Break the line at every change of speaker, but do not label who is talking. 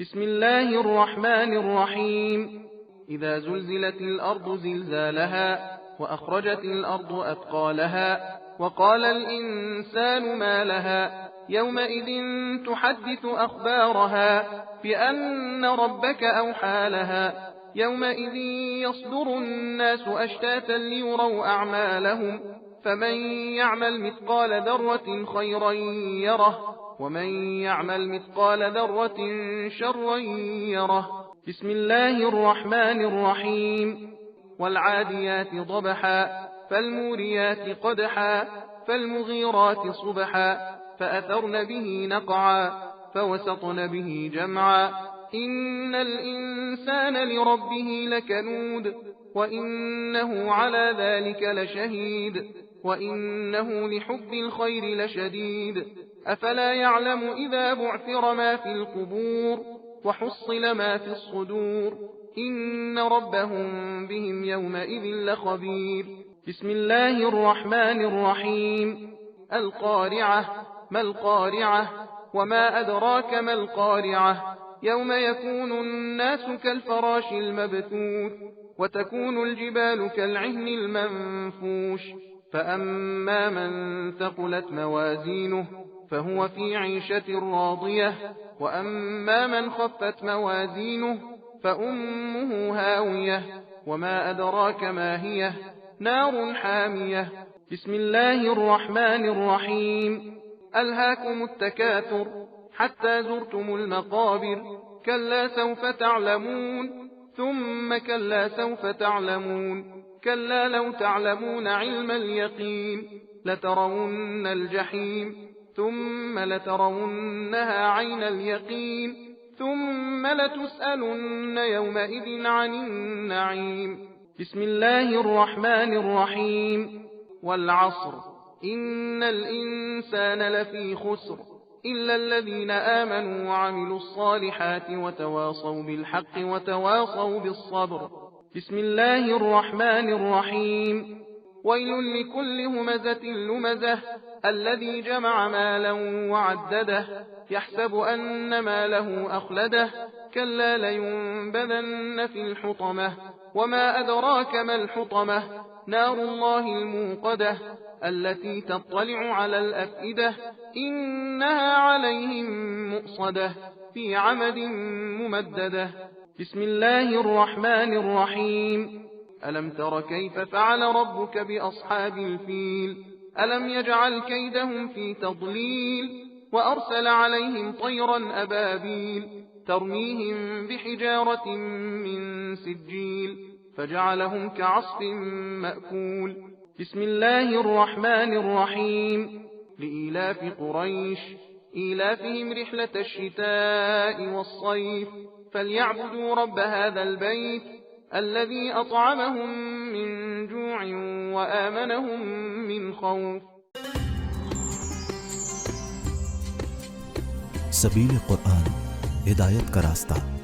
بسم الله الرحمن الرحيم. إذا زلزلت الأرض زلزالها وأخرجت الأرض أثقالها وقال الإنسان ما لها يومئذ تحدث أخبارها بأن ربك أوحى لها يومئذ يصدر الناس أشتاتا ليروا أعمالهم فمن يعمل مثقال ذرة خيرا يره ومن يعمل مثقال ذرة شرا يره. بسم الله الرحمن الرحيم. والعاديات ضبحا فالموريات قدحا فالمغيرات صبحا فأثرن به نقعا فوسطن به جمعا إن الإنسان لربه لكنود وإنه على ذلك لشهيد وإنه لحب الخير لشديد. أفلا يعلم إذا بعثر ما في القبور وحصل ما في الصدور إن ربهم بهم يومئذ لخبير. بسم الله الرحمن الرحيم. القارعة ما القارعة وما أدراك ما القارعة يوم يكون الناس كالفراش المبثوث وتكون الجبال كالعهن المنفوش فأما من ثقلت موازينه فهو في عيشة راضية وأما من خفت موازينه فأمه هاوية وما أدراك ما هي نار حامية. بسم الله الرحمن الرحيم. ألهاكم التكاثر حتى زرتم المقابر كلا سوف تعلمون ثم كلا سوف تعلمون كلا لو تعلمون علم اليقين لترون الجحيم ثم لترونها عين اليقين ثم لتسألن يومئذ عن النعيم. بسم الله الرحمن الرحيم. والعصر إن الإنسان لفي خسر إلا الذين آمنوا وعملوا الصالحات وتواصوا بالحق وتواصوا بالصبر. بسم الله الرحمن الرحيم. ويل لكل همزة لمزة الذي جمع مالا وعدده يحسب أن ماله أخلده كلا لينبذن في الحطمة وما أدراك ما الحطمة نار الله الموقدة التي تطلع على الأفئدة إنها عليهم مؤصدة في عمد ممددة. بسم الله الرحمن الرحيم. ألم تر كيف فعل ربك بأصحاب الفيل ألم يجعل كيدهم في تضليل وأرسل عليهم طيرا أبابيل ترميهم بحجارة من سجيل فجعلهم كعصف مأكول. بسم الله الرحمن الرحيم. لإيلاف قريش إيلافهم رحلة الشتاء والصيف فليعبدوا رب هذا البيت الذي أطعمهم من جوع وآمنهم من خوف.
सबील कुरान हिदायत का रास्ता।